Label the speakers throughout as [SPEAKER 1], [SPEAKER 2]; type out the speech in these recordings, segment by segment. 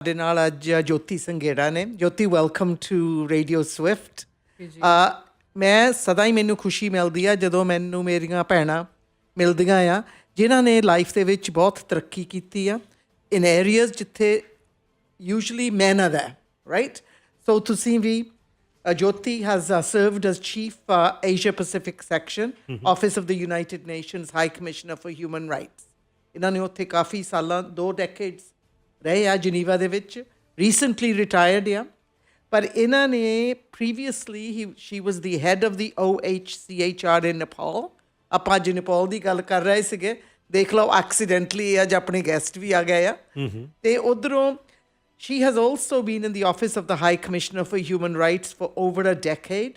[SPEAKER 1] ਸਾਡੇ ਨਾਲ ਅੱਜ ਜੋਤੀ ਸੰਘੇੜਾ ਨੇ। ਜੋਤੀ, ਵੈਲਕਮ ਟੂ ਰੇਡੀਓ ਸਵਿਫਟ। ਮੈਂ ਸਦਾ ਹੀ ਮੈਨੂੰ ਖੁਸ਼ੀ ਮਿਲਦੀ ਆ ਜਦੋਂ ਮੈਨੂੰ ਮੇਰੀਆਂ ਭੈਣਾਂ ਮਿਲਦੀਆਂ ਆ ਜਿਨ੍ਹਾਂ ਨੇ ਲਾਈਫ ਦੇ ਵਿੱਚ ਬਹੁਤ ਤਰੱਕੀ ਕੀਤੀ ਆ ਇਨ ਏਰੀਆਜ਼ ਜਿੱਥੇ usually man are there, right? So ਤੁਸੀਂ ਵੀ Jyoti has served as Chief Asia Pacific Section, Office of the United Nations High Commissioner for Human Rights. ਇਹਨਾਂ ਨੇ ਉੱਥੇ ਕਾਫੀ ਸਾਲਾਂ 2 decades ਰਹੇ ਆ ਜਨੀਵਾ ਦੇ ਵਿੱਚ। ਰੀਸੈਂਟਲੀ ਰਿਟਾਇਰਡ ਆ, ਪਰ ਇਹਨਾਂ ਨੇ previously Shri was the head of the OHCHR ਇਨ ਨੇਪਾਲ। ਆਪਾਂ ਅੱਜ ਨੇਪਾਲ ਦੀ ਗੱਲ ਕਰ ਰਹੇ ਸੀਗੇ, ਦੇਖ ਲਓ ਐਕਸੀਡੈਂਟਲੀ ਅੱਜ ਆਪਣੇ ਗੈਸਟ ਵੀ ਆ ਗਏ ਆ। ਤੇ ਉੱਧਰੋਂ she has also been in the Office of the High Commissioner for Human Rights for over a decade,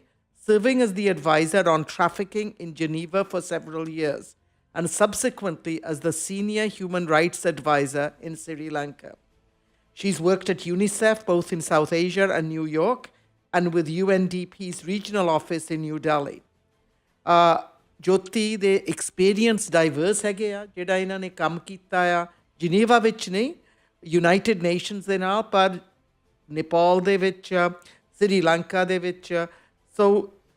[SPEAKER 1] serving as the advisor on trafficking in Geneva for several years, and subsequently as the senior human rights advisor in Sri Lanka. She's worked at UNICEF both in South Asia and New York, and with UNDP's regional office in New Delhi. Jyoti ਦੇ experience diverse ਹੈਗੇ ਆ, ਜਿਹੜਾ ਇਹਨਾਂ ਨੇ ਕੰਮ ਕੀਤਾ ਆ ਜਨੀਵਾ ਵਿੱਚ ਨਹੀਂ, ਯੂਨਾਈਟਿਡ ਨੇਸ਼ਨਸ ਦੇ ਨਾਲ, ਪਰ ਨੇਪਾਲ ਦੇ ਵਿੱਚ, ਸ੍ਰੀਲੰਕਾ ਦੇ ਵਿੱਚ, ਸੋ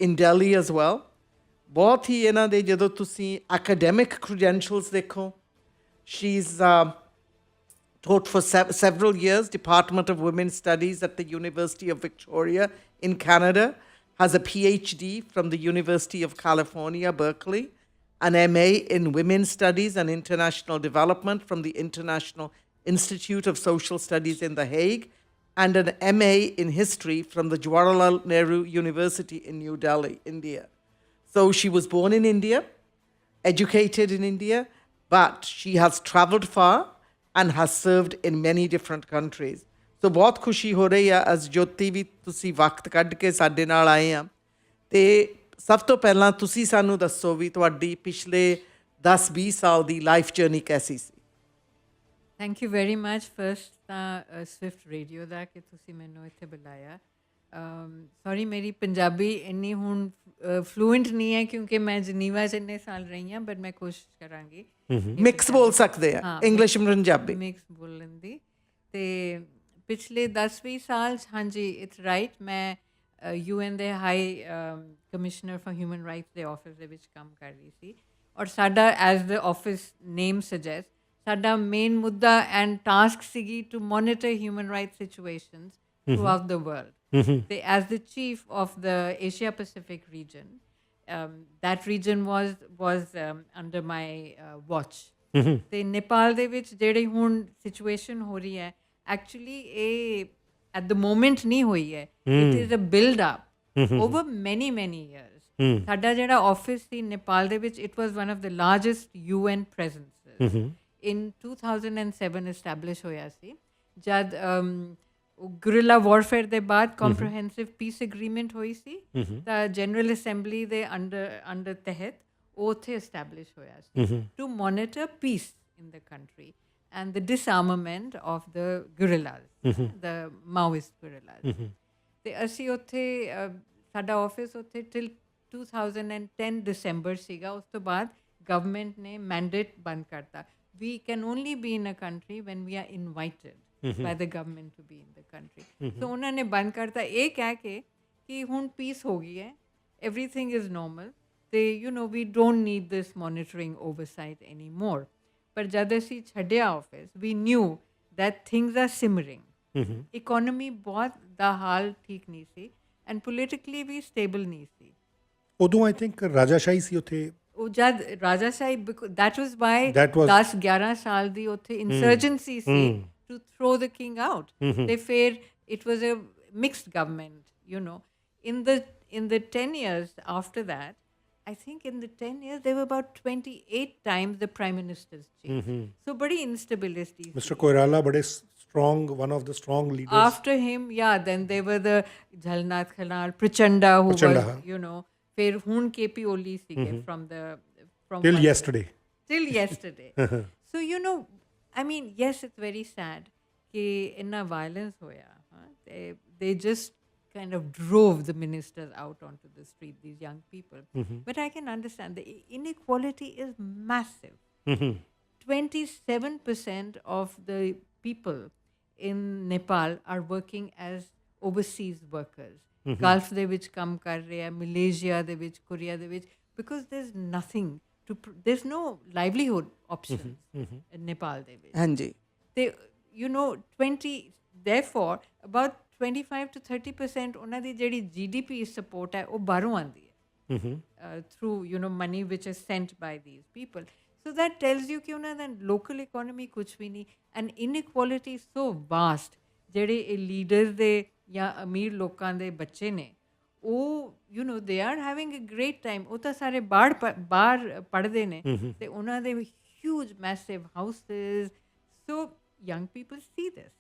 [SPEAKER 1] ਇਨ ਦਿੱਲੀ ਐਜ਼ ਵੈਲ। ਬਹੁਤ ਹੀ ਇਹਨਾਂ ਦੇ ਜਦੋਂ ਤੁਸੀਂ ਐਕੈਡੈਮਿਕ ਕ੍ਰੈਡੈਂਸ਼ੀਅਲਸ ਦੇਖੋ, she is taught for several years, Department of Women's Studies at the University of Victoria in Canada, has a PhD from the University of California, Berkeley, an MA in Women's Studies and International Development from the International Institute of Social Studies in The Hague, and an MA in History from the Jawaharlal Nehru University in New Delhi, India. So she was born in India, educated in India, but she has traveled far and has served in many different countries. So ਬਹੁਤ ਖੁਸ਼ੀ ਹੋ ਰਹੀ ਆ ਅੱਜ ਜੋਤੀ ਵੀ ਤੁਸੀਂ ਵਕਤ ਕੱਢ ਕੇ ਸਾਡੇ ਨਾਲ ਆਏ ਆ। ਤੇ ਸਭ ਤੋਂ ਪਹਿਲਾਂ ਤੁਸੀਂ ਸਾਨੂੰ ਦੱਸੋ ਵੀ ਤੁਹਾਡੀ ਪਿਛਲੇ 10-20 ਸਾਲ ਦੀ ਲਾਈਫ ਜਰਨੀ ਕੈਸੀ ਸੀ?
[SPEAKER 2] Thank you very much. First ਤਾਂ ਸਵਿਫਟ ਰੇਡੀਓ ਦਾ ਕਿ ਤੁਸੀਂ ਮੈਨੂੰ ਇੱਥੇ ਬੁਲਾਇਆ। ਸੌਰੀ ਮੇਰੀ ਪੰਜਾਬੀ ਇੰਨੀ ਹੁਣ ਫਲੂਐਂਟ ਨਹੀਂ ਹੈ ਕਿਉਂਕਿ ਮੈਂ ਜਨੀਵਾ 'ਚ ਇੰਨੇ ਸਾਲ ਰਹੀ ਹਾਂ, ਬਟ ਮੈਂ ਕੋਸ਼ਿਸ਼ ਕਰਾਂਗੀ
[SPEAKER 1] ਮਿਕਸ ਬੋਲ ਸਕਦੇ ਆ, ਇੰਗਲਿਸ਼ ਪੰਜਾਬੀ
[SPEAKER 2] ਮਿਕਸ ਬੋਲਣ ਦੀ। ਅਤੇ ਪਿਛਲੇ 10-20 ਸਾਲ 'ਚ ਹਾਂਜੀ ਇਟਸ ਰਾਈਟ, ਮੈਂ UN ਦੇ high commissioner for human rights ਦੇ ਆਫਿਸ ਦੇ ਵਿੱਚ ਕੰਮ ਕਰ ਰਹੀ ਸੀ। ਔਰ ਸਾਡਾ as the office name suggest, ਸਾਡਾ ਮੇਨ ਮੁੱਦਾ ਐਂਡ ਟਾਸਕ ਸੀਗੀ to monitor human rights situations throughout the world. ਤੇ as the chief of the Asia Pacific region, that region was under my watch. ਤੇ ਨੇਪਾਲ ਦੇ ਵਿੱਚ ਜਿਹੜੀ ਹੁਣ situation ਹੋ ਰਹੀ ਹੈ, ਐਕਚੁਅਲੀ ਇਹ ਐਟ ਦ ਮੋਮੈਂਟ ਨਹੀਂ ਹੋਈ ਹੈ, it is a build up over many years. ਸਾਡਾ ਜਿਹੜਾ ਆਫਿਸ ਸੀ ਨੇਪਾਲ ਦੇ ਵਿੱਚ, it was one of the largest UN presences. in 2007 established ਹੋਇਆ ਸੀ, ਜਦ ਗੁਰਿਲਾ ਵਾਰਫੇਅਰ ਦੇ ਬਾਅਦ ਕੰਪ੍ਰੀਹੈਂਸਿਵ ਪੀਸ ਐਗਰੀਮੈਂਟ ਹੋਈ ਸੀ, ਤਾਂ ਜਨਰਲ ਅਸੈਂਬਲੀ ਦੇ ਅੰਡਰ ਤਹਿਤ ਉਹ ਉੱਥੇ ਐਸਟੈਬਲਿਸ਼ ਹੋਇਆ ਸੀ to monitor peace in the country and the disarmament of the guerrillas, the Maoist guerrillas. ਅਤੇ ਅਸੀਂ ਉੱਥੇ ਸਾਡਾ ਆਫਿਸ ਉੱਥੇ ਟਿਲ 2010 ਦਸੰਬਰ ਸੀਗਾ। ਉਸ ਤੋਂ ਬਾਅਦ ਗਵਰਨਮੈਂਟ ਨੇ ਮੈਂਡੇਟ ਬੰਦ ਕਰਤਾ। We can only be in a country when we are invited by the government to be in the country. So ਉਹਨਾਂ ਨੇ ਬੰਦ ਕਰਤਾ ਇਹ ਕਹਿ ਕੇ ਕਿ ਹੁਣ ਪੀਸ ਹੋ ਗਈ ਹੈ, everything is normal, ਤੇ we don't need this monitoring oversight anymore. ਪਰ ਜਦ ਅਸੀਂ ਛੱਡਿਆ office, we knew that things are simmering. Economy ਬਹੁਤ ਦਾ ਹਾਲ ਠੀਕ ਨਹੀਂ ਸੀ ਐਂਡ ਪੋਲੀਟਿਕਲੀ ਵੀ ਸਟੇਬਲ ਨਹੀਂ ਸੀ।
[SPEAKER 3] ਉਦੋਂ ਆਈ ਥਿੰਕ ਰਾਜਾਸ਼ਾਹੀ ਸੀ ਉੱਥੇ।
[SPEAKER 2] ਉਹ ਜਦ ਰਾਜਾਸ਼ਾਹੀ, that was why 10-11 ਸਾਲ ਦੀ ਉੱਥੇ ਇੰਸਰਜੈਂਸੀ ਸੀ to throw the king out. ਤੇ ਫਿਰ it was a mixed government, in the 10 years after that, I think in the 10 years there were about 28 times the prime ministers changed. So badi instability.
[SPEAKER 3] Mr. Koirala bade strong, one of the strong leaders.
[SPEAKER 2] After him, then there were the Jhalnath Khanal, Prachanda, who was, ਫਿਰ ਹੁਣ KP Oli ਸੀਗੇ from
[SPEAKER 3] till yesterday.
[SPEAKER 2] So I mean, yes, it's very sad ਕਿ ਇੰਨਾ violence ਹੋਇਆ। they just kind of drove the ministers out onto the street, these young people. But I can understand the inequality is massive. 27% of the people in Nepal are working as overseas workers. Gulf ਦੇ ਵਿੱਚ ਕੰਮ ਕਰ ਰਹੇ ਆ, Malaysia ਦੇ ਵਿੱਚ, Korea ਦੇ ਵਿੱਚ, because there's nothing to there's no livelihood options in Nepal ਦੇ ਵਿੱਚ.
[SPEAKER 1] ਹਾਂਜੀ
[SPEAKER 2] They, you know, 20, therefore about 25 to 30% ਉਹਨਾਂ ਦੀ ਜਿਹੜੀ GDP support ਹੈ ਉਹ ਬਾਹਰੋਂ ਆਉਂਦੀ ਹੈ through, you know, money which is sent by these people. So that tells you ਕਿ ਉਹਨਾਂ ਦਾ local economy ਕੁਛ ਵੀ ਨਹੀਂ, and inequality is so vast. ਜਿਹੜੇ ਇਹ ਲੀਡਰਸ ਦੇ ਜਾਂ ਅਮੀਰ ਲੋਕਾਂ ਦੇ ਬੱਚੇ ਨੇ ਉਹ you نو they are having a great time, ਉਹ ਤਾਂ ਸਾਰੇ ਬਾਹਰ ਪੜ੍ਹਦੇ ਨੇ ਤੇ ਉਹਨਾਂ ਦੇ huge massive houses. So young people see this,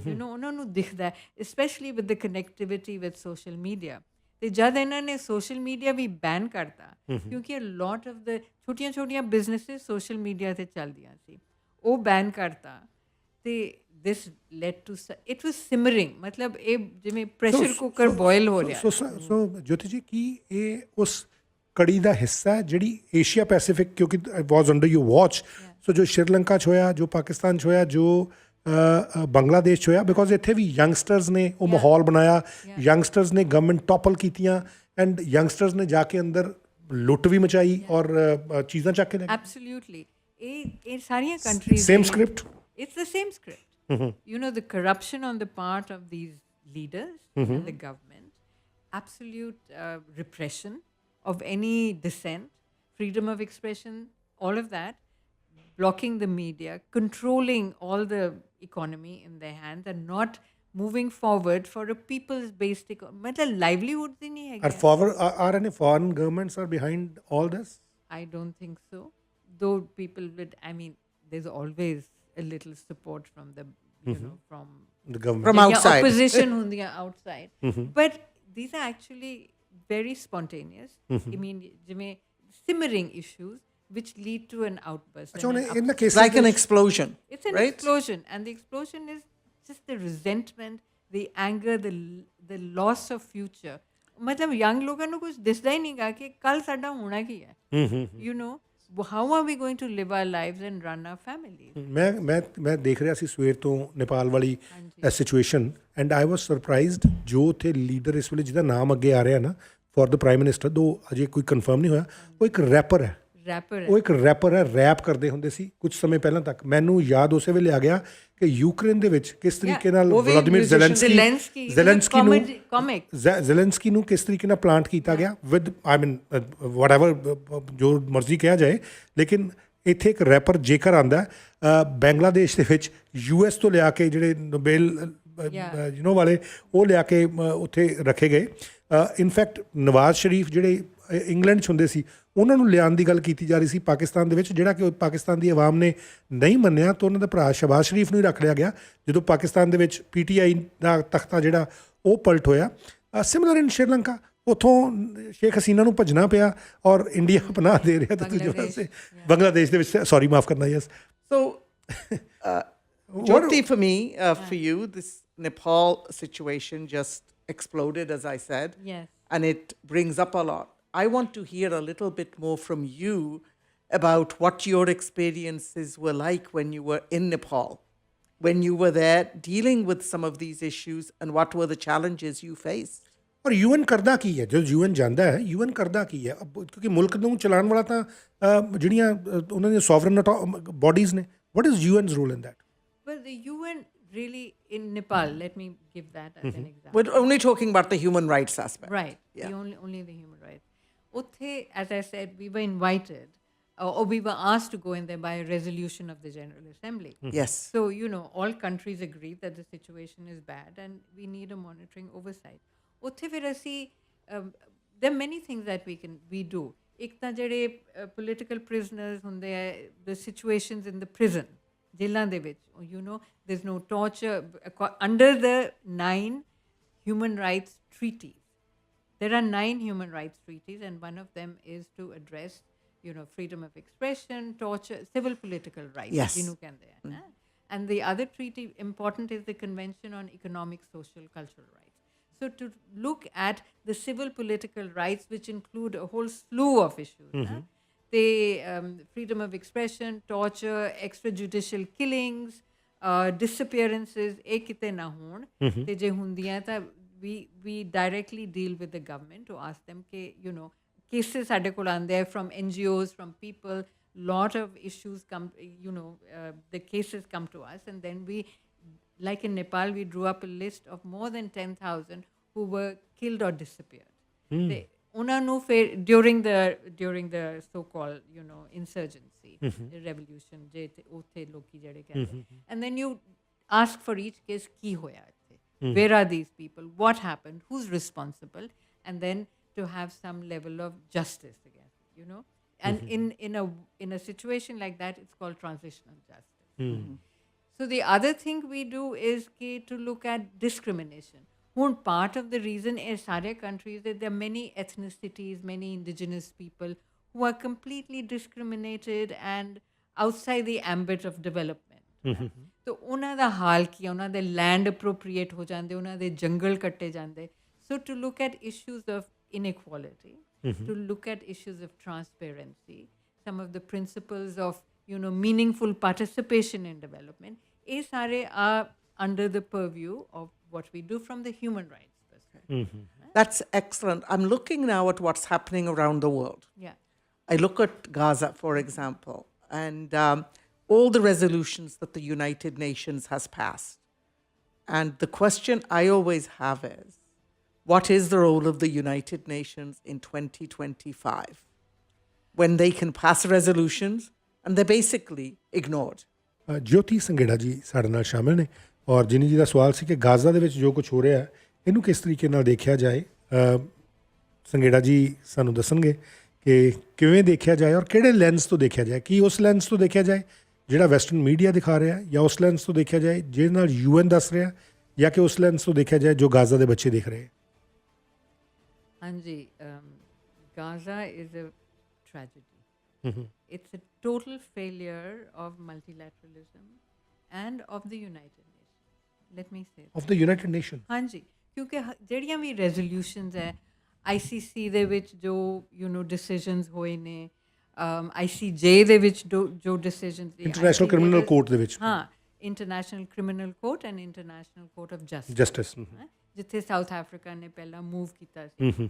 [SPEAKER 2] you نو ਉਹਨਾਂ ਨੂੰ ਦਿਖਦਾ ਹੈ, specially with the connectivity with social media. ਤੇ ਜਦ ਇਹਨਾਂ ਨੇ ਸੋਸ਼ਲ ਮੀਡੀਆ ਵੀ ਬੈਨ ਕਰਤਾ, ਕਿਉਂਕਿ ਲੋਟ ਆਫ ਦ ਛੋਟੀਆਂ ਛੋਟੀਆਂ ਬਿਜ਼ਨਸਿਸ ਸੋਸ਼ਲ ਮੀਡੀਆ 'ਤੇ ਚੱਲਦੀਆਂ ਸੀ, ਉਹ ਬੈਨ ਕਰਤਾ ਤੇ this led to it was simmering, matlab ਇਹ ਜਿਵੇਂ ਪ੍ਰੈਸ਼ਰ ਕੁੱਕਰ ਬੋਇਲ ਹੋ ਰਿਹਾ.
[SPEAKER 3] ਸੋ ਜੋਤੀ ਜੀ ਕੀ ਇਹ ਉਸ ਕੜੀ ਦਾ ਹਿੱਸਾ ਹੈ ਜਿਹੜੀ ਏਸ਼ੀਆ ਪੈਸੀਫਿਕ, ਕਿਉਂਕਿ ਵਾਸ ਅੰਡਰ ਯੂ ਵਾਚ, ਸੋ ਜੋ ਸ਼੍ਰੀਲੰਕਾ 'ਚ ਹੋਇਆ, ਜੋ ਪਾਕਿਸਤਾਨ 'ਚ ਹੋਇਆ, ਜੋ ਬੰਗਲਾਦੇਸ਼ 'ਚ ਹੋਇਆ, ਬਿਕੋਜ਼ ਇੱਥੇ ਵੀ ਯੰਗਸਟਰਸ ਨੇ ਉਹ ਮਾਹੌਲ ਬਣਾਇਆ, ਯੰਗਸਟਰਸ ਨੇ ਗਵਰਨਮੈਂਟ ਟੋਪਲ ਕੀਤੀਆਂ ਐਂਡ ਯੰਗਸਟਰਸ ਨੇ ਜਾ ਕੇ ਅੰਦਰ ਲੁੱਟ ਵੀ ਮਚਾਈ ਔਰ ਚੀਜ਼ਾਂ ਚੱਕ ਕੇ ਲੈ ਗਏ.
[SPEAKER 2] ਐਬਸੋਲੂਟਲੀ ਇਹ ਸਾਰੀਆਂ countries
[SPEAKER 3] same script.
[SPEAKER 2] It's the same script. You know, the corruption on the part of these leaders and the government, absolute repression of any dissent, freedom of expression, all of that, blocking the media, controlling all the economy in their hands and not moving forward for a people's-based livelihood.
[SPEAKER 3] Are any foreign governments are behind all this?
[SPEAKER 2] I don't think so. Though people would, I mean, there's always a little support from the, you know, from
[SPEAKER 3] The government.
[SPEAKER 1] From outside.
[SPEAKER 2] opposition hundiya outside. But these are actually very spontaneous. I mean, simmering issues which lead to an outburst.
[SPEAKER 3] ਅੱਛਾ,
[SPEAKER 2] and an
[SPEAKER 3] in the case
[SPEAKER 1] like an explosion.
[SPEAKER 2] It's an
[SPEAKER 1] right?
[SPEAKER 2] explosion, and the explosion is just the resentment, the anger, the loss of future. मतलब young लोगों ਨੂੰ कुछ दिसदा ही नहीं गा कि कल साडा होना की है. You know, how are we going to live our lives and run our families?
[SPEAKER 3] ਮੈਂ ਦੇਖ ਰਿਹਾ ਸੀ ਸਵੇਰ ਤੋਂ ਨੇਪਾਲ ਵਾਲੀ situation and I was surprised ਜੋ ਉੱਥੇ ਲੀਡਰ ਇਸ ਵੇਲੇ ਜਿਹਦਾ ਨਾਮ ਅੱਗੇ ਆ ਰਿਹਾ ਨਾ ਫॉर ਦ ਪ੍ਰਾਈਮ ਮਿਨਿਸਟਰ, ਦੋ ਅਜੇ ਕੋਈ ਕਨਫਰਮ ਨਹੀਂ ਹੋਇਆ, ਉਹ ਇੱਕ ਰੈਪਰ ਹੈ. ਉਹ ਇੱਕ ਰੈਪਰ ਹੈ, ਰੈਪ ਕਰਦੇ ਹੁੰਦੇ ਸੀ ਕੁਝ ਸਮੇਂ ਪਹਿਲਾਂ ਤੱਕ. ਮੈਨੂੰ ਯਾਦ ਉਸੇ ਵੇਲੇ ਆ ਗਿਆ ਕਿ ਯੂਕਰੇਨ ਦੇ ਵਿੱਚ ਕਿਸ ਤਰੀਕੇ ਨਾਲ ਵਲਾਦੀਮੀਰ ਜ਼ੈਲੈਂਸਕੀ ਨੂੰ ਕਿਸ ਤਰੀਕੇ ਨਾਲ ਪਲਾਂਟ ਕੀਤਾ ਗਿਆ ਵਿਦ ਆਈ ਮੀਨ ਵਟਐਵਰ ਜੋ ਮਰਜ਼ੀ ਕਿਹਾ ਜਾਏ, ਲੇਕਿਨ ਇੱਥੇ ਇੱਕ ਰੈਪਰ ਜੇਕਰ ਆਉਂਦਾ ਬੰਗਲਾਦੇਸ਼ ਦੇ ਵਿੱਚ US ਤੋਂ ਲਿਆ ਕੇ ਜਿਹੜੇ ਨੋਬੇਲ ਯੂ ਨੋ ਵਾਲੇ ਉਹ ਲਿਆ ਕੇ ਉੱਥੇ ਰੱਖੇ ਗਏ. ਇਨਫੈਕਟ ਨਵਾਜ਼ ਸ਼ਰੀਫ ਜਿਹੜੇ ਇੰਗਲੈਂਡ 'ਚ ਹੁੰਦੇ ਸੀ ਉਹਨਾਂ ਨੂੰ ਲਿਆਉਣ ਦੀ ਗੱਲ ਕੀਤੀ ਜਾ ਰਹੀ ਸੀ ਪਾਕਿਸਤਾਨ ਦੇ ਵਿੱਚ, ਜਿਹੜਾ ਕਿ ਪਾਕਿਸਤਾਨ ਦੀ ਆਵਾਮ ਨੇ ਨਹੀਂ ਮੰਨਿਆ ਤਾਂ ਉਹਨਾਂ ਦਾ ਭਰਾ ਸ਼ਹਬਾਜ਼ ਸ਼ਰੀਫ ਨੂੰ ਹੀ ਰੱਖ ਲਿਆ ਗਿਆ ਜਦੋਂ ਪਾਕਿਸਤਾਨ ਦੇ ਵਿੱਚ PTI ਦਾ ਤਖਤਾ ਜਿਹੜਾ ਉਹ ਪਲਟ ਹੋਇਆ. ਸਿਮਿਲਰ ਇਨ ਸ਼੍ਰੀਲੰਕਾ, ਉੱਥੋਂ ਸ਼ੇਖ ਹਸੀਨਾ ਨੂੰ ਭੱਜਣਾ ਪਿਆ ਔਰ ਇੰਡੀਆ ਪਨਾਹ ਦੇ ਰਿਹਾ ਤਾਂ ਦੂਜੇ ਪਾਸੇ ਬੰਗਲਾਦੇਸ਼ ਦੇ ਵਿੱਚ, ਸੌਰੀ ਮਾਫ ਕਰਨਾ. Yes.
[SPEAKER 1] So, Jyoti, for me, for you, this Nepal situation just exploded, as I said.
[SPEAKER 2] Yes.
[SPEAKER 1] And it brings up a lot. I want to hear a little bit more from you about what your experiences were like when you were in Nepal, when you were there dealing with some of these issues, and what were the challenges you faced.
[SPEAKER 3] ਔਰ UN ਕਰਦਾ ਕੀ ਹੈ? ਜਦੋਂ UN ਜਾਂਦਾ ਹੈ, UN ਕਰਦਾ ਕੀ ਹੈ? ਕਿਉਂਕਿ ਮੁਲਕ ਨੂੰ ਚਲਾਉਣ ਵਾਲਾ ਤਾਂ ਜਿਹੜੀਆਂ ਉਹਨਾਂ ਦੀਆਂ ਸੋਵਰਨ ਬੋਡੀਜ਼ ਨੇ. What is UN's role in that?
[SPEAKER 2] Well, the UN really in Nepal, let me give that as an example.
[SPEAKER 1] We're only talking about the human rights aspect.
[SPEAKER 2] Right.
[SPEAKER 1] Yeah.
[SPEAKER 2] The only the human rights. Uthe, as I said, we were invited or we were asked to go in there by a resolution of the General Assembly.
[SPEAKER 1] Yes.
[SPEAKER 2] So, you know, all countries agree that the situation is bad and we need a monitoring oversight. Uthe fir asi, there are many things that we do. Ek ta jehde political prisoners hunde hai, the situations in the prison, jailan de vich, you know, there's no torture under the 9 human rights treaties. There are 9 human rights treaties, and one of them is to address, you know, freedom of expression, torture, civil political rights.
[SPEAKER 1] Yes.
[SPEAKER 2] Jinu kehande hai, na? And the other treaty important is the Convention on Economic, Social, Cultural Rights. So to look at the civil political rights, which include a whole slew of issues, na? The freedom of expression, torture, extrajudicial killings, disappearances ਇਹ ਕਿਤੇ ਨਾ ਹੋਣ ਤੇ ਜੇ ਹੁੰਦੀਆਂ ਤਾਂ we directly deal with the government to ask them ਕਿ you know cases ਸਾਡੇ ਕੋਲ ਆਉਂਦੇ ਆ from NGOs, from people, lot of issues come, you know, the cases come to us, and then we, like in Nepal, we drew up a list of more than 10,000 who were killed or disappeared. They, ਉਹਨਾਂ ਨੂੰ ਫਿਰ during the so-called, you know, insurgency, the revolution, ਜੇ ਉੱਥੇ ਲੋਕੀ ਜਿਹੜੇ ਕਹਿੰਦੇ, and then you ask for each case ਕੀ ਹੋਇਆ ਇੱਥੇ, where are these people, what happened, who's responsible, and then to have some level of justice again, you know. And in a situation like that, it's called transitional justice. So the other thing we do is to look at discrimination. One part of the reason in Sare countries that there are many ethnicities, many indigenous people who are completely discriminated and outside the ambit of development. So ਉਹਨਾਂ ਦਾ ਹਾਲ ਕੀ ਉਹਨਾਂ ਦੇ land appropriate ਹੋ ਜਾਂਦੇ, ਉਹਨਾਂ ਦੇ ਜੰਗਲ ਕੱਟੇ ਜਾਂਦੇ. So to look at issues of inequality, to look at issues of transparency, some of the principles of, you know, meaningful participation in development, these are under the purview of what we do from the human rights perspective.
[SPEAKER 1] That's excellent. I'm looking now at what's happening around the world.
[SPEAKER 2] Yeah.
[SPEAKER 1] I look at Gaza, for example, and all the resolutions that the United Nations has passed. And the question I always have is, what is the role of the United Nations in 2025 when they can pass resolutions and they're basically ignored?
[SPEAKER 3] ਜੋਤੀ ਸੰਘੇੜਾ ਜੀ ਸਾਡੇ ਨਾਲ ਸ਼ਾਮਿਲ ਨੇ ਔਰ ਜਿਨੀ ਜੀ ਦਾ ਸਵਾਲ ਸੀ ਕਿ ਗਾਜ਼ਾ ਦੇ ਵਿੱਚ ਜੋ ਕੁਝ ਹੋ ਰਿਹਾ ਹੈ ਇਹਨੂੰ ਕਿਸ ਤਰੀਕੇ ਨਾਲ ਦੇਖਿਆ ਜਾਏ। ਸੰਘੇੜਾ ਜੀ ਸਾਨੂੰ ਦੱਸਣਗੇ ਕਿ ਕਿਵੇਂ ਦੇਖਿਆ ਜਾਏ ਔਰ ਕਿਹੜੇ ਲੈਂਸ ਤੋਂ ਦੇਖਿਆ ਜਾਏ, ਕੀ ਉਸ ਲੈਂਸ ਤੋਂ ਦੇਖਿਆ ਜਾਏ ਜਿਹੜਾ ਵੈਸਟਰਨ ਮੀਡੀਆ ਦਿਖਾ ਰਿਹਾ ਜਾਂ ਉਸ ਲੈਂਸ ਤੋਂ ਦੇਖਿਆ ਜਾਏ ਜਿਹਦੇ ਨਾਲ UN ਦੱਸ ਰਿਹਾ ਜਾਂ ਕਿ ਉਸ ਲੈਂਸ ਤੋਂ ਦੇਖਿਆ ਜਾਏ ਜੋ ਗਾਜ਼ਾ ਦੇ ਬੱਚੇ ਦੇਖ ਰਹੇ।
[SPEAKER 2] Anji, Gaza is a tragedy. It's a total failure of multilateralism and of the United Nations. Let me say that.
[SPEAKER 3] Of the United Nations.
[SPEAKER 2] ਹਾਂਜੀ, ਕਿਉਂਕਿ ਜਿਹੜੀਆਂ ਵੀ ਰੈਜ਼ੋਲੂਸ਼ਨਸ ਹੈ ICC ਦੇ ਵਿੱਚ ਜੋ you know decisions ਹੋਏ ਨੇ, ICJ ਦੇ ਵਿੱਚ ਜੋ decisions ਨੇ,
[SPEAKER 3] ਇੰਟਰਨੈਸ਼ਨਲ ਕ੍ਰਿਮੀਨਲ ਕੋਰਟ ਦੇ ਵਿੱਚ।
[SPEAKER 2] ਹਾਂ, international criminal court and international court of
[SPEAKER 3] justice
[SPEAKER 2] ਜਿੱਥੇ ਸਾਊਥ ਅਫਰੀਕਾ ਨੇ ਪਹਿਲਾਂ ਮੂਵ ਕੀਤਾ ਸੀ,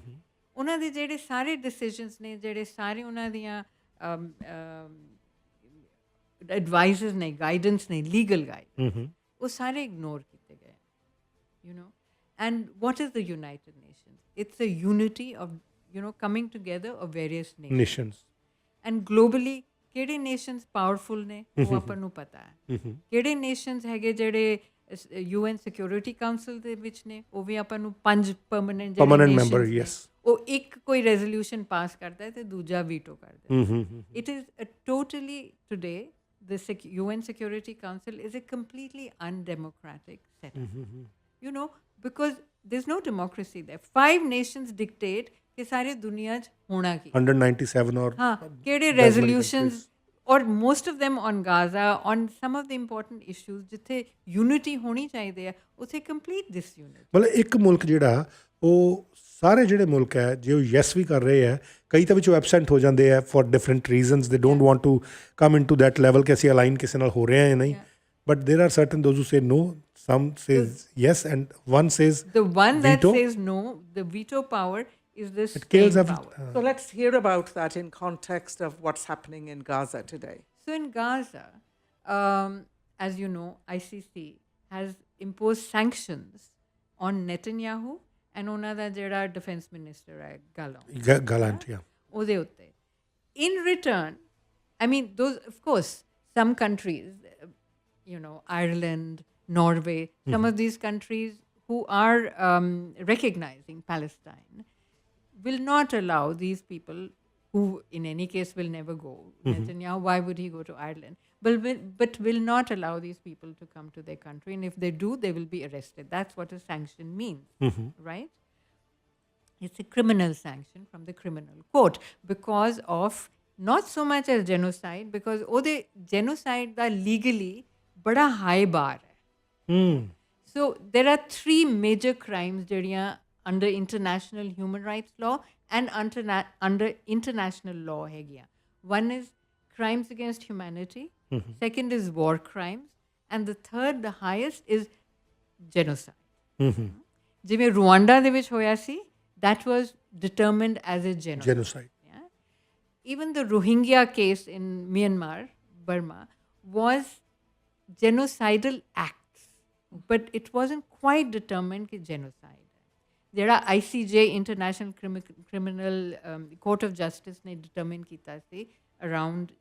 [SPEAKER 2] ਉਹਨਾਂ ਦੇ ਜਿਹੜੇ ਸਾਰੇ ਡਿਸੀਜਨਸ ਨੇ, ਜਿਹੜੇ ਸਾਰੇ ਉਹਨਾਂ ਦੀਆਂ ਐਡਵਾਈਜ਼ਸ ਨੇ, ਗਾਈਡੈਂਸ ਨੇ, ਲੀਗਲ ਗਾਈਡ, ਉਹ ਸਾਰੇ ਇਗਨੋਰ ਕੀਤੇ ਗਏ, you know. And what is the United Nations? It's a unity of, you know, coming together of various nations. And globally ਕਿਹੜੇ ਨੇਸ਼ਨਸ ਪਾਵਰਫੁਲ ਨੇ ਉਹ ਆਪਾਂ ਨੂੰ ਪਤਾ ਹੈ, ਕਿਹੜੇ ਨੇਸ਼ਨਸ ਹੈਗੇ ਜਿਹੜੇ UN ਸਿਕਿਉਰਿਟੀ ਕਾਊਂਸਲ ਦੇ ਵਿੱਚ ਨੇ, ਉਹ ਵੀ ਆਪਾਂ ਨੂੰ 5 ਪਰਮਾਨੈਂਟ ਮੈਂਬਰ, ਯੈਸ, ਉਹ ਇੱਕ ਕੋਈ ਰੈਜ਼ੋਲੂਸ਼ਨ ਪਾਸ ਕਰਦਾ ਹੈ ਤੇ ਦੂਜਾ ਵੀਟੋ ਕਰਦਾ। It is a totally today the UN Security Council is a completely undemocratic setup. You know, because there's no democracy there. 5 nations dictate कि सारे दुनिया च होना की
[SPEAKER 3] 197 और
[SPEAKER 2] हाँ केड़े resolutions और most of them on Gaza, on some of the important issues जिथे unity होनी चाहिए है, उसे complete disunity।
[SPEAKER 3] मतलब एक मुल्क ਜਿਹੜਾ ਉਹ ਸਾਰੇ ਜਿਹੜੇ ਮੁਲਕ ਹੈ ਜੇ ਉਹ ਯੈਸ ਵੀ ਕਰ ਰਹੇ ਹੈ, ਕਈ ਤਾਂ ਵਿੱਚੋਂ ਐਬਸੈਂਟ ਹੋ ਜਾਂਦੇ ਹੈ for different reasons, they don't want to come into that level ਕਿ ਅਸੀਂ ਅਲਾਈਨ ਕਿਸੇ ਨਾਲ ਹੋ ਰਹੇ ਹਾਂ ਜਾਂ ਨਹੀਂ, but there are certain those who say no, some says yes and one says
[SPEAKER 2] the one that
[SPEAKER 3] veto.
[SPEAKER 2] says no, the veto power is the
[SPEAKER 3] It kills
[SPEAKER 2] staying
[SPEAKER 3] every
[SPEAKER 2] power.
[SPEAKER 1] So let's hear about that in context of what's happening in Gaza today.
[SPEAKER 2] So in Gaza, as you know, ICC has imposed sanctions on Netanyahu and ਉਹਨਾਂ ਦਾ ਜਿਹੜਾ defense minister ਹੈ
[SPEAKER 3] Gallant, yeah.
[SPEAKER 2] ਉਹਦੇ ਉੱਤੇ। In return, I mean, those, of course, some countries, you know, Ireland, Norway, some of these countries who are recognizing Palestine will not allow these people who in any case will never go. Netanyahu, why would he go to Ireland? But will not allow these people to come to their country. And if they do, they will be arrested. That's what a sanction means, right? It's a criminal sanction from the criminal court because of not so much as genocide, because the genocide da legally bada high bar hai. So there are 3 major crimes jehdiyan under international human rights law and under international law hegiyan. One is crimes against humanity, second is war crimes, and the third, the highest, is genocide. ਜਿਵੇਂ ਰੁਆਂਡਾ ਦੇ ਵਿੱਚ ਹੋਇਆ ਸੀ, that was determined as a genocide.
[SPEAKER 3] Genocide
[SPEAKER 2] Yeah? Even the Rohingya case in Myanmar, Burma, was genocidal acts, but it wasn't quite determined कि genocide है. ਜਿਹੜਾ ICJ International Criminal Court of Justice ने determine ਕੀਤਾ ਸੀ around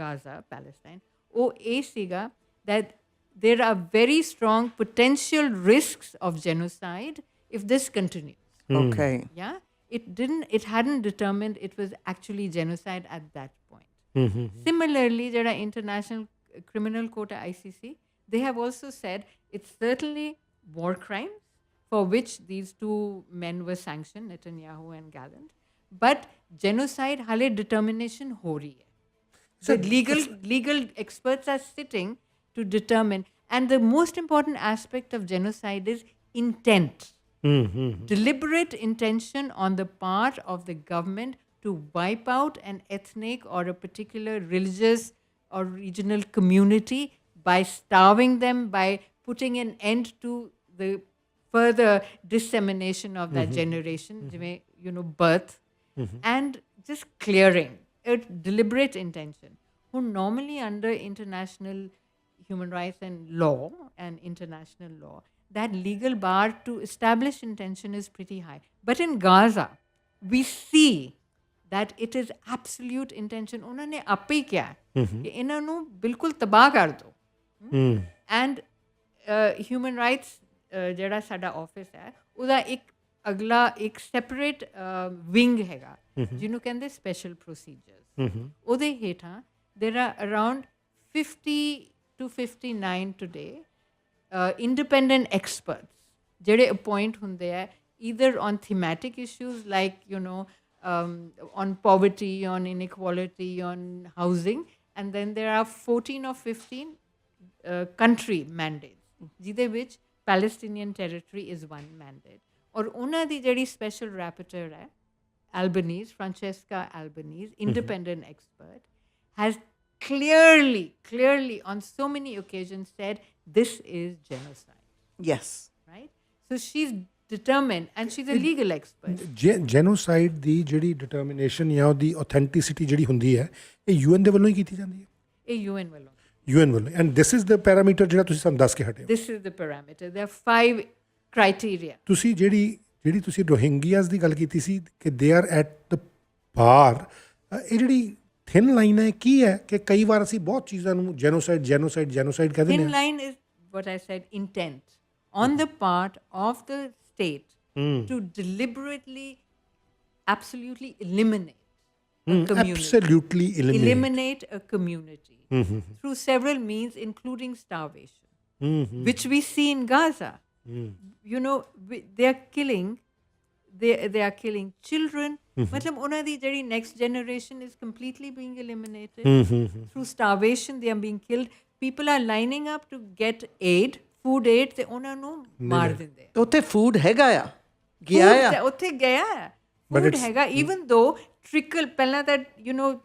[SPEAKER 2] Gaza, Palestine, ਉਹ ਇਹ ਸੀਗਾ that there are very strong potential risks of genocide if this continues.
[SPEAKER 1] Okay.
[SPEAKER 2] Yeah, it hadn't determined it was actually genocide at that point. Similarly, there are International Criminal Court, ICC, they have also said it's certainly war crimes for which these two men were sanctioned, Netanyahu and Gallant, but genocide hale determination ho rahi hai. So legal experts are sitting to determine, and the most important aspect of genocide is intent. Deliberate intention on the part of the government to wipe out an ethnic or a particular religious or regional community by starving them, by putting an end to the further dissemination of that generation, birth, and just clearing. A deliberate intention. Who normally under international human rights and law and international law, that legal bar to establish intention is pretty high. But in Gaza, we see that it is absolute intention. उन्होंने आपे ही किया है कि इन्होंने बिल्कुल तबाह कर दो. And human rights ਜਿਹੜਾ ਸਾਡਾ ਆਫਿਸ ਹੈ ਉਹਦਾ ਇੱਕ ਅਗਲਾ ਇੱਕ ਸੈਪਰੇਟ ਵਿੰਗ ਹੈਗਾ ਜਿਹਨੂੰ ਕਹਿੰਦੇ ਸਪੈਸ਼ਲ ਪ੍ਰੋਸੀਜਰਸ. ਉਹਦੇ ਹੇਠਾਂ there are around 50 to 59 today independent experts ਜਿਹੜੇ appoint ਹੁੰਦੇ ਆ either on thematic issues like on poverty, on inequality, on housing, and then there are 14 or 15 country mandates ਜਿਹਦੇ ਵਿੱਚ Palestinian territory is one mandate. ਔਰ ਉਹਨਾਂ ਦੀ ਜਿਹੜੀ special rapporteur ਹੈ Albanese, Francesca Albanese, independent expert, has clearly on so many occasions said this is genocide.
[SPEAKER 1] Yes.
[SPEAKER 2] Right? So she's determined and she's a legal expert.
[SPEAKER 3] Genocide ਦੀ ਜਿਹੜੀ determination ਜਾਂ ਉਹਦੀ authenticity ਜਿਹੜੀ ਹੁੰਦੀ ਹੈ ਇਹ ਯੂਐਨ ਦੇ ਵੱਲੋਂ ਹੀ ਕੀਤੀ ਜਾਂਦੀ ਹੈ.
[SPEAKER 2] ਇਹ UN ਵੱਲੋਂ.
[SPEAKER 3] ਯੂਐਨ ਵੱਲੋਂ. And this is the parameter ਜਿਹੜਾ ਤੁਸੀਂ ਸਾਨੂੰ ਦੱਸ ਕੇ ਹਟੇ ਹੋ.
[SPEAKER 2] This is the parameter. There are 5 criteria.
[SPEAKER 3] ਤੁਸੀਂ ਜਿਹੜੀ ਤੁਸੀਂ ਰੋਹਿੰਗੀਆਜ਼ ਦੀ ਗੱਲ ਕੀਤੀ ਸੀ ਕਿ ਦੇ ਆਰ ਐਟ ਦ ਬਾਰ, ਇਹ ਜਿਹੜੀ ਥਿਨ ਲਾਈਨ ਹੈ ਕੀ ਹੈ ਕਿ ਕਈ ਵਾਰ ਅਸੀਂ ਬਹੁਤ ਚੀਜ਼ਾਂ ਨੂੰ ਜੈਨੋਸਾਈਡ ਕਹਿ ਦਿੰਦੇ
[SPEAKER 2] Thin line is what I said, intent on the part of the state to deliberately, absolutely eliminate a community.
[SPEAKER 3] Absolutely
[SPEAKER 2] Eliminate a community through several means, including starvation, which we see in Gaza. They are killing children. मतलब उन्हों दी जड़ी next generation is completely being eliminated through starvation. They are being killed. People are lining up to get aid, food aid, ਤੇ ਉਹਨਾਂ ਨੂੰ ਮਾਰ ਦਿੰਦੇ.
[SPEAKER 1] ਉੱਥੇ food ਹੈਗਾ ਆ, ਗਿਆ ਆ,
[SPEAKER 2] ਉੱਥੇ ਗਿਆ ਆ, ਫੂਡ ਹੈਗਾ. even though trickle ਪਹਿਲਾਂ ਤਾਂ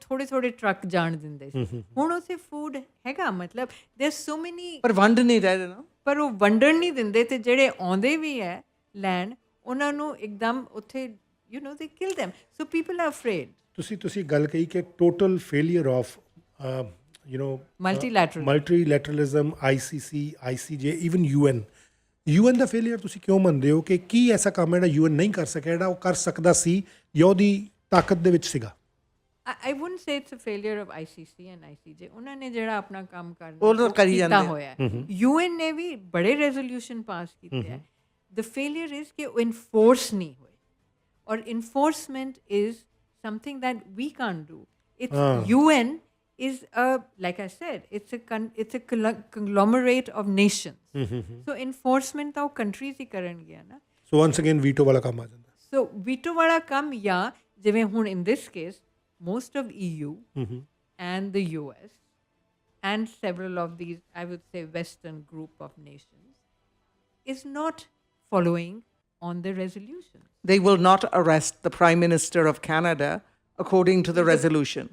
[SPEAKER 2] ਥੋੜੇ ਟਰੱਕ ਜਾਣ ਦਿੰਦੇ ਸੀ, ਹੁਣ ਉੱਥੇ ਫੂਡ ਹੈਗਾ. ਮਤਲਬ there's so many,
[SPEAKER 1] ਪਰ ਵੰਡ ਨਹੀਂ ਰਹੇ ਨਾ,
[SPEAKER 2] ਪਰ ਉਹ ਵੰਡਣ ਨਹੀਂ ਦਿੰਦੇ. ਤੇ ਜਿਹੜੇ ਆਉਂਦੇ ਵੀ ਹੈ ਲੈਂਡ ਉਹਨਾਂ ਨੂੰ ਇੱਕਦਮ ਉੱਥੇ they kill them. So people are afraid.
[SPEAKER 3] ਤੁਸੀਂ ਗੱਲ ਕਹੀ ਕਿ total failure of multilateralism, ICC, ICJ, even UN ਦਾ ਫੇਲਿਅਰ ਤੁਸੀਂ ਕਿਉਂ ਮੰਨਦੇ ਹੋ ਕਿ ਕੀ ਐਸਾ ਕੰਮ ਹੈ ਜਿਹੜਾ UN ਨਹੀਂ ਕਰ ਸਕਿਆ ਜਿਹੜਾ ਉਹ ਕਰ ਸਕਦਾ ਸੀ ਜਾਂ ਉਹਦੀ ਤਾਕਤ ਦੇ ਵਿੱਚ ਸੀਗਾ?
[SPEAKER 2] I wouldn't say it's a failure of ICC and ICJ. ਉਹਨਾਂ ਨੇ ਜਿਹੜਾ ਆਪਣਾ ਕੰਮ
[SPEAKER 1] ਉਹ ਕਰੀ
[SPEAKER 2] ਕੀਤਾ
[SPEAKER 1] ਜਾਂਦੇ
[SPEAKER 2] ਹੋਇਆ ਹੈ. UN ਨੇ ਵੀ ਬੜੇ ਰੈਜ਼ੋਲੂਸ਼ਨ ਪਾਸ ਕੀਤੇ ਹੈ. The failure is ਕਿ ਉਹ enforce ਨਹੀਂ ਹੋਏ. Or enforcement is something that we can't do. UN is like I said, it's a conglomerate of nations. So enforcement ਤਾਂ ਉਹ countries ਹੀ ਕਰਨਗੀਆਂ ਨਾ.
[SPEAKER 3] So once again veto ਵਾਲਾ ਕੰਮ ਆ ਜਾਂਦਾ.
[SPEAKER 2] So veto ਵਾਲਾ ਕੰਮ ਜਾਂ ਜਿਵੇਂ ਹੁਣ in this case most of EU and the US and several of these, I would say, Western group of nations is not following on the resolution.
[SPEAKER 1] They will not arrest the Prime Minister of Canada according to the resolution.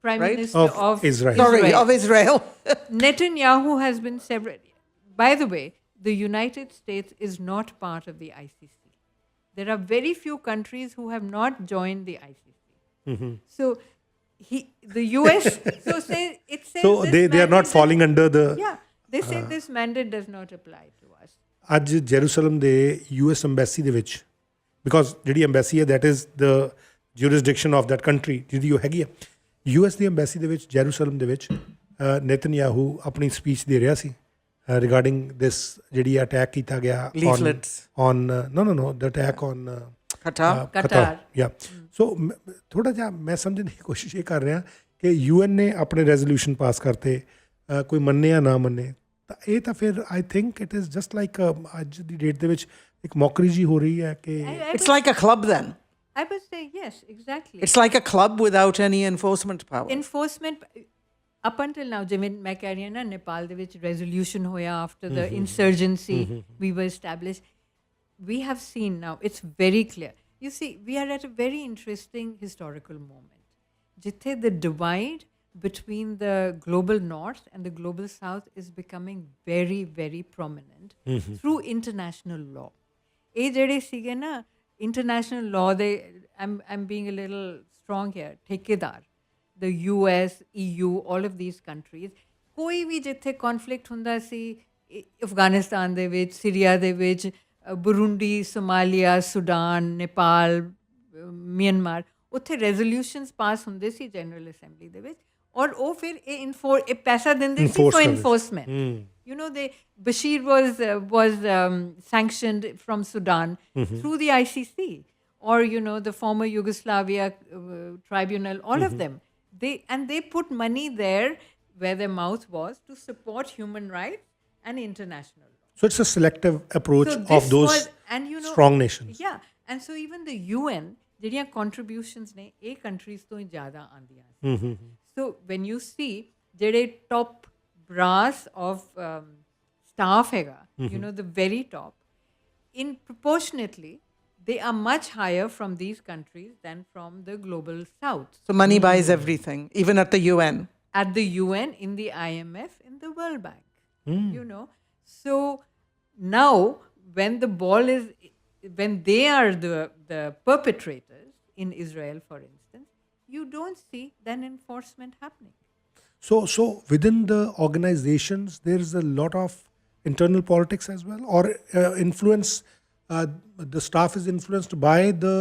[SPEAKER 2] Prime
[SPEAKER 1] Right?
[SPEAKER 2] Minister
[SPEAKER 3] Of Israel.
[SPEAKER 1] Sorry, of Israel.
[SPEAKER 2] Netanyahu has been several. by the way, the United States is not part of the ICC. There are very few countries who have not joined the ICC. So the US, so say it says
[SPEAKER 3] So
[SPEAKER 2] this
[SPEAKER 3] they are not
[SPEAKER 2] mandate
[SPEAKER 3] falling under the
[SPEAKER 2] yeah, they say this mandate does not apply to us.
[SPEAKER 3] ਅੱਜ ਜੈਰੂਸਲਮ ਦੇ US embassy ਦੇ ਵਿੱਚ because ਜਿਹੜੀ embassy ਹੈ that is the jurisdiction of that country ਜਿਹਦੀ ਉਹ ਹੈਗੀ ਆ US ਦੀ ਐਮਬੈਸੀ ਦੇ ਵਿੱਚ ਜੈਰੂਸਲਮ ਦੇ ਵਿੱਚ ਨੇਤਨਯਾਹੂ ਆਪਣੀ ਸਪੀਚ ਦੇ ਰਿਹਾ ਸੀ ਰਿਗਾਰਡਿੰਗ ਦਿਸ ਜਿਹੜੀ ਅਟੈਕ ਕੀਤਾ ਗਿਆ
[SPEAKER 1] Leaflets.
[SPEAKER 3] On no the attack on
[SPEAKER 1] Qatar.
[SPEAKER 3] yeah so ਥੋੜਾ ਜਿਹਾ ਮੈਂ ਸਮਝਣ ਦੀ ਕੋਸ਼ਿਸ਼ ਇਹ ਕਰ ਰਿਹਾ ਕਿ UN ਨੇ ਆਪਣੇ ਰੈਜ਼ੋਲੂਸ਼ਨ ਪਾਸ ਕਰਤੇ ਕੋਈ ਮੰਨੇ ਜਾਂ ਨਾ ਮੰਨੇ ਤਾਂ ਇਹ ਤਾਂ ਫਿਰ I think it is just like ਅੱਜ ਦੀ ਡੇਟ ਦੇ ਵਿੱਚ ਇੱਕ ਮੌਕਰੀ ਜੀ ਹੋ ਰਹੀ ਹੈ ਕਿ
[SPEAKER 1] It's like a club then.
[SPEAKER 2] I would say yes, exactly.
[SPEAKER 1] It's like a club without any enforcement power.
[SPEAKER 2] Enforcement up until now, ਜਿਵੇਂ ਮੈਂ ਕਹਿ ਰਹੀ ਹਾਂ ਨਾ ਨੇਪਾਲ ਦੇ ਵਿੱਚ resolution ਹੋਇਆ after the insurgency we were established. We have seen now, it's very clear. You see, we are at a very interesting historical moment. Jithe the divide between the global north and the global south is becoming very, very prominent through international law. ਇਹ ਜਿਹੜੇ ਸੀਗੇ ਨਾ international law, I'm being a little strong here, ਠੇਕੇਦਾਰ, the US, EU, all of these countries, ਕੋਈ ਵੀ ਜਿੱਥੇ conflict ਹੁੰਦਾ ਸੀ ਅਫਗਾਨਿਸਤਾਨ ਦੇ ਵਿੱਚ, ਸੀਰੀਆ ਦੇ ਵਿੱਚ, Burundi, Somalia, Sudan, Nepal, Myanmar, ਉੱਥੇ ਰੈਜ਼ੋਲੂਸ਼ਨਸ ਪਾਸ ਹੁੰਦੇ ਸੀ ਜਨਰਲ ਅਸੈਂਬਲੀ ਦੇ ਵਿੱਚ ਔਰ ਉਹ ਫਿਰ ਇਹ ਪੈਸਾ ਦਿੰਦੇ ਸੀ for enforcement. You know, Bashir was sanctioned from Sudan through the ICC, or you know, the former Yugoslavia tribunal, all of them. They put money there where their mouth was to support human rights and international law.
[SPEAKER 3] so it's a selective approach
[SPEAKER 2] So
[SPEAKER 3] of
[SPEAKER 2] this
[SPEAKER 3] those
[SPEAKER 2] was, and you know,
[SPEAKER 3] strong nations.
[SPEAKER 2] Yeah, and so even the UN, ਜਿਹੜੀਆਂ contributions ਨੇ ਇਹ countries ਤੋਂ ਹੀ ਜ਼ਿਆਦਾ ਆਉਂਦੀਆਂ ਸੀ. So when you see ਜਿਹੜੇ top brass of staff hega, you know, the very top, in proportionately, they are much higher from these countries than from the global south.
[SPEAKER 1] So money buys everything, even at the UN.
[SPEAKER 2] At the UN, in the IMF, in the World Bank, you know. So now, when the ball is, when they are the perpetrators in Israel, for instance, you don't see then enforcement happening.
[SPEAKER 3] So within the organizations, there is a lot of internal politics as well, or influence. The staff is influenced by the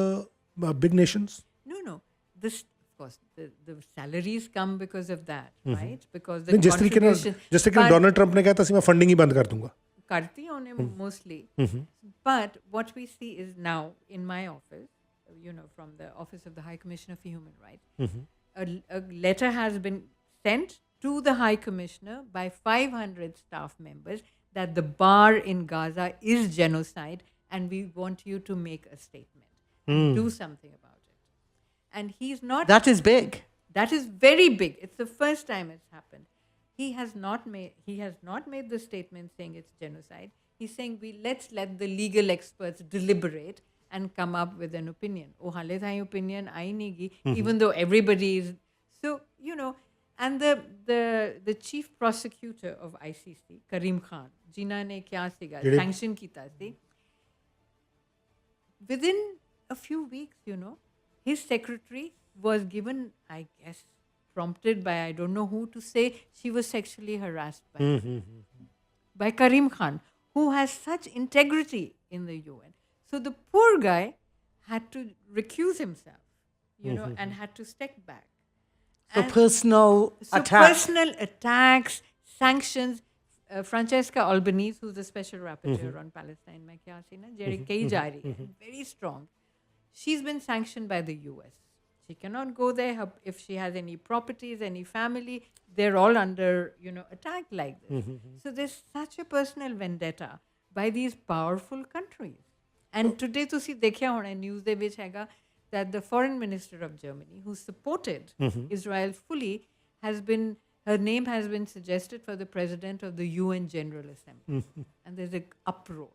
[SPEAKER 3] big nations.
[SPEAKER 2] No. This, of course, the salaries come because of that, right? Because the
[SPEAKER 3] नहीं, जिस तरीके
[SPEAKER 2] contribution.
[SPEAKER 3] Donald Trump ने कहा था मैं funding ही बंद कर दूंगा.
[SPEAKER 2] करती होने mostly. But what we see is now in my office, you know, from the Office of the High Commissioner for Human Rights, a letter has been sent to the High Commissioner by 500 staff members that the bar in Gaza is genocide and we want you to make a statement and do something about it. And he's not...
[SPEAKER 1] That is big.
[SPEAKER 2] That is very big. It's the first time it's happened. He has not made the statement saying it's genocide. He's saying let's let the legal experts deliberate and come up with an opinion. Oh, hale thai opinion ai nahi gi, even though everybody is. So, you know, and the chief prosecutor of ICC, Karim Khan, jina ne kya siga sanction kita si, within a few weeks, you know, his secretary was given, I guess, prompted by I don't know who, to say she was sexually harassed by Karim Khan, who has such integrity in the UN. So the poor guy had to recuse himself, you know, and had to step back.
[SPEAKER 1] So personal attacks.
[SPEAKER 2] Personal attacks, sanctions. Francesca Albanese, who's the special rapporteur on Palestine, मैं क्या सी ना, Jerry कई जा रही है, very strong. She's been sanctioned by the US. She cannot go there. If she has any properties, any family, they're all under, you know, attack like this. So there's such a personal vendetta by these powerful countries. And today, to see, देखिया होना news दे विच हैगा that the foreign minister of Germany, who supported Israel fully, her name has been suggested for the president of the UN General Assembly. And there's an uproar.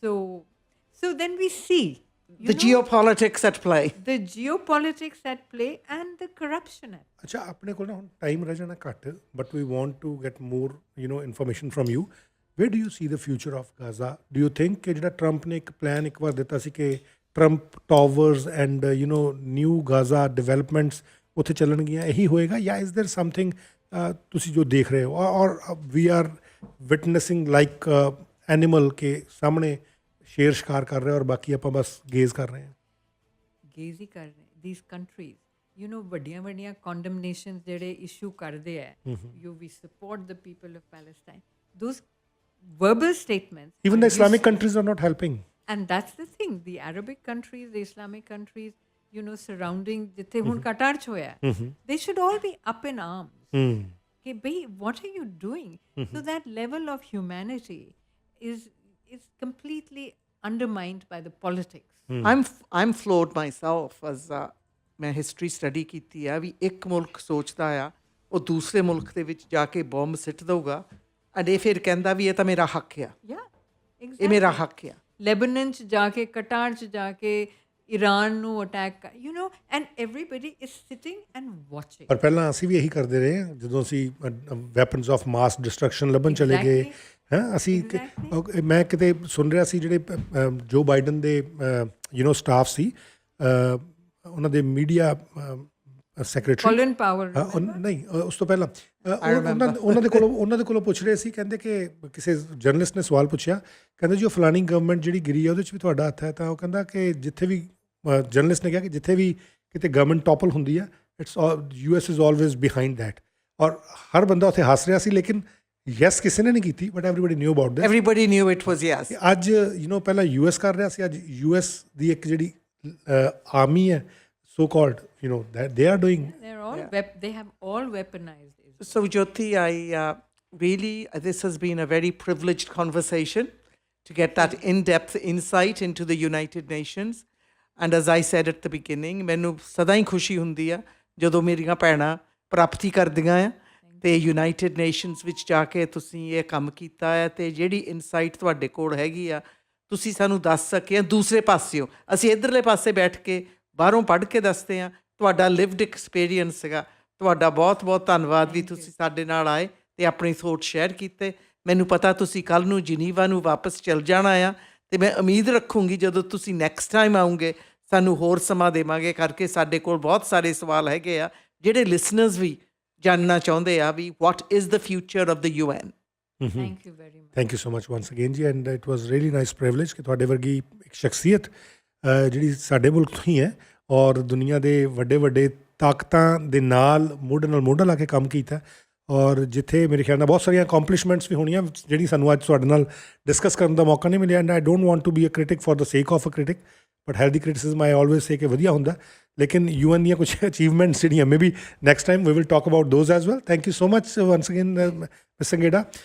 [SPEAKER 2] So then we see
[SPEAKER 1] the geopolitics at play.
[SPEAKER 2] The geopolitics at play and the corruption at play.
[SPEAKER 3] अच्छा अपने को ना time रह जाना घट, but we want to get more, you know, information from you. Wear do you C the future of Gaza? Do you think ਕਿ ਜਿਹੜਾ Trump ਨੇ ਇੱਕ ਪਲਾਨ ਇੱਕ ਵਾਰ ਦਿੱਤਾ ਸੀ ਕਿ Trump towers and new Gaza developments ਉੱਥੇ ਚੱਲਣਗੀਆਂ, ਇਹੀ ਹੋਏਗਾ ਜਾਂ ਇਜ਼ ਦੇयर ਸਮਥਿੰਗ ਤੁਸੀਂ ਜੋ ਦੇਖ ਰਹੇ ਹੋ ਔਰ ਵੀ ਆਰ ਵਿਟਨੈਸਿੰਗ ਲਾਈਕ ਐਨੀਮਲ ਕੇ ਸਾਹਮਣੇ ਸ਼ੇਰ ਸ਼ਿਕਾਰ ਕਰ ਰਿਹਾ ਔਰ ਬਾਕੀ ਆਪਾਂ ਬਸ ਗੇਜ਼ ਕਰ ਰਹੇ ਹਾਂ?
[SPEAKER 2] ਗੇਜ਼ ਹੀ ਕਰ ਰਹੇ these countries, you know, ਵੱਡੀਆਂ ਵੱਡੀਆਂ condemnations ਜਿਹੜੇ issue ਕਰਦੇ ਹੈ, you we support the people of Palestine, those verbal statements,
[SPEAKER 3] even the Islamic countries are not helping.
[SPEAKER 2] and that's the thing, the Arabic countries, the Islamic countries, you know, surrounding ਜਿੱਥੇ ਹੁਣ ਕਟਾਰ ਚ ਹੋਇਆ, they should all be up in arms ਕਿ ਬਈ what are you doing? So that level of humanity is completely undermined by the politics.
[SPEAKER 1] I'm floored myself as ਮੈਂ history study ਕੀਤੀ ਆ ਵੀ ਇੱਕ ਮੁਲਕ ਸੋਚਦਾ ਆ ਉਹ ਦੂਸਰੇ ਮੁਲਕ ਦੇ ਵਿੱਚ ਜਾ ਕੇ ਬੰਬ ਸਿੱਟ ਦਊਗਾ ਅਤੇ ਇਹ ਫਿਰ ਕਹਿੰਦਾ ਵੀ ਇਹ ਤਾਂ ਮੇਰਾ ਹੱਕ ਆ,
[SPEAKER 2] Yeah,
[SPEAKER 1] ਇਹ
[SPEAKER 2] exactly.
[SPEAKER 1] ਮੇਰਾ ਹੱਕ ਆ।
[SPEAKER 2] ਲੈਬਨਾਨ ਚ ਜਾ ਕੇ, ਕਟਾਰ ਚ ਜਾ ਕੇ ਈਰਾਨ ਨੂੰ attack, you know, and everybody is sitting and watching.
[SPEAKER 3] ਪਰ ਪਹਿਲਾਂ ਅਸੀਂ ਵੀ ਇਹੀ ਕਰਦੇ ਰਹੇ ਹਾਂ ਜਦੋਂ ਅਸੀਂ ਵੈਪਨਸ ਆਫ ਮਾਸ ਡਿਸਟਰਕਸ਼ਨ ਲੱਭਣ ਚਲੇ ਗਏ ਅਸੀਂ ਮੈਂ ਕਿਤੇ ਸੁਣ ਰਿਹਾ ਸੀ ਜਿਹੜੇ ਜੋ ਬਾਈਡਨ ਦੇ ਸਟਾਫ ਸੀ ਉਹਨਾਂ ਦੇ ਮੀਡੀਆ ਸੈਕਟਰੀ
[SPEAKER 2] Colin Powell,
[SPEAKER 3] ਨਹੀਂ ਉਸ ਤੋਂ ਪਹਿਲਾਂ ਉਹਨਾਂ ਦੇ ਕੋਲੋਂ ਪੁੱਛ ਰਹੇ ਸੀ, ਕਹਿੰਦੇ ਕਿ ਕਿਸੇ ਜਰਨਲਿਸਟ ਨੇ ਸਵਾਲ ਪੁੱਛਿਆ, ਕਹਿੰਦੇ ਜੀ ਉਹ ਫਲਾਣੀ ਗਵਰਨਮੈਂਟ ਜਿਹੜੀ ਗਿਰੀ ਹੈ ਉਹਦੇ 'ਚ ਵੀ ਤੁਹਾਡਾ ਹੱਥ ਹੈ? ਤਾਂ ਉਹ ਕਹਿੰਦਾ ਕਿ ਜਿੱਥੇ ਵੀ ਜਰਨਲਿਸਟ ਨੇ ਕਿਹਾ ਕਿ ਜਿੱਥੇ ਵੀ ਕਿਤੇ ਗਵਰਨਮੈਂਟ ਟੋਪਲ ਹੁੰਦੀ ਹੈ it's US is always behind that, ਔਰ ਹਰ ਬੰਦਾ ਉੱਥੇ ਹੱਸ ਰਿਹਾ ਸੀ ਲੇਕਿਨ ਯੈਸ ਕਿਸੇ ਨੇ ਨਹੀਂ ਕੀਤੀ, but everybody new about this.
[SPEAKER 1] Everybody knew it was yes.
[SPEAKER 3] ਅੱਜ ਪਹਿਲਾਂ US ਕਰ ਰਿਹਾ ਸੀ, ਅੱਜ US ਦੀ ਇੱਕ ਜਿਹੜੀ ਆਰਮੀ ਹੈ so called, that they are doing.
[SPEAKER 2] they're all they have all weaponized Israel.
[SPEAKER 1] So Jyoti, this has been a very privileged conversation to get that in-depth insight into the United Nations. And as I said at the beginning, ਮੈਨੂੰ ਸਦਾ ਹੀ ਖੁਸ਼ੀ ਹੁੰਦੀ ਆ ਜਦੋਂ ਮੇਰੀਆਂ ਭੈਣਾਂ ਪ੍ਰਾਪਤੀ ਕਰਦੀਆਂ ਆ ਤੇ ਯੂਨਾਈਟਿਡ ਨੇਸ਼ਨਸ ਵਿੱਚ ਜਾ ਕੇ ਤੁਸੀਂ ਇਹ ਕੰਮ ਕੀਤਾ ਹੈ ਤੇ ਜਿਹੜੀ ਇਨਸਾਈਟ ਤੁਹਾਡੇ ਕੋਲ ਹੈਗੀ ਆ ਤੁਸੀਂ ਸਾਨੂੰ ਦੱਸ ਸਕੇ ਆ ਦੂਸਰੇ ਪਾਸਿਓਂ। ਅਸੀਂ ਇੱਧਰਲੇ ਪਾਸੇ ਬੈਠ ਕੇ ਬਾਹਰੋਂ ਪੜ੍ਹ ਕੇ ਦੱਸਦੇ ਹਾਂ, ਤੁਹਾਡਾ ਲਿਵਡ ਐਕਸਪੀਰੀਅੰਸ ਸੀਗਾ। ਤੁਹਾਡਾ ਬਹੁਤ ਬਹੁਤ ਧੰਨਵਾਦ ਵੀ ਤੁਸੀਂ ਸਾਡੇ ਨਾਲ ਆਏ ਤੇ ਆਪਣੀ ਸੋਚ ਸ਼ੇਅਰ ਕੀਤੇ। ਮੈਨੂੰ ਪਤਾ ਤੁਸੀਂ ਕੱਲ੍ਹ ਨੂੰ ਜੀਨੀਵਾ ਨੂੰ ਵਾਪਸ ਚਲ ਜਾਣਾ ਆ ਤੇ ਮੈਂ ਉਮੀਦ ਰੱਖੂੰਗੀ ਜਦੋਂ ਤੁਸੀਂ ਨੈਕਸਟ ਟਾਈਮ ਆਉਂਗੇ ਸਾਨੂੰ ਹੋਰ ਸਮਾਂ ਦੇਵਾਂਗੇ ਕਰਕੇ। ਸਾਡੇ ਕੋਲ ਬਹੁਤ ਸਾਰੇ ਸਵਾਲ ਹੈਗੇ ਆ ਜਿਹੜੇ ਲਿਸਨਰਸ ਵੀ ਜਾਣਨਾ ਚਾਹੁੰਦੇ ਆ ਵੀ what is the future of the UN।
[SPEAKER 2] Thank you very much.
[SPEAKER 3] Thank you so much once again ji, and it was really nice privilege ਕਿ ਤੁਹਾਡੇ ਵਰਗੀ ਇੱਕ ਸ਼ਖਸੀਅਤ ਜਿਹੜੀ ਸਾਡੇ ਮੁਲਕ ਤੋਂ ਹੀ ਹੈ ਔਰ ਦੁਨੀਆ ਦੇ ਵੱਡੇ ਵੱਡੇ ਤਾਕਤਾਂ ਦੇ ਨਾਲ ਮੋਢਾ ਲਾ ਕੇ ਕੰਮ ਕੀਤਾ, ਔਰ ਜਿੱਥੇ ਮੇਰੇ ਖਿਆਲ ਨਾਲ ਬਹੁਤ ਸਾਰੀਆਂ ਅਕੰਪਲਿਸ਼ਮੈਂਟਸ ਵੀ ਹੋਣੀਆਂ ਜਿਹੜੀ ਸਾਨੂੰ ਅੱਜ ਤੁਹਾਡੇ ਨਾਲ ਡਿਸਕਸ ਕਰਨ ਦਾ ਮੌਕਾ ਨਹੀਂ ਮਿਲਿਆ। And I don't want to be a critic for the sake of a critic, but healthy criticism I always say ਕਿ ਵਧੀਆ ਹੁੰਦਾ, ਲੇਕਿਨ UN ਦੀਆਂ ਕੁਝ ਅਚੀਵਮੈਂਟਸ ਜਿਹੜੀਆਂ maybe next time we will talk about those as well. Thank you so much once again miss Sangera.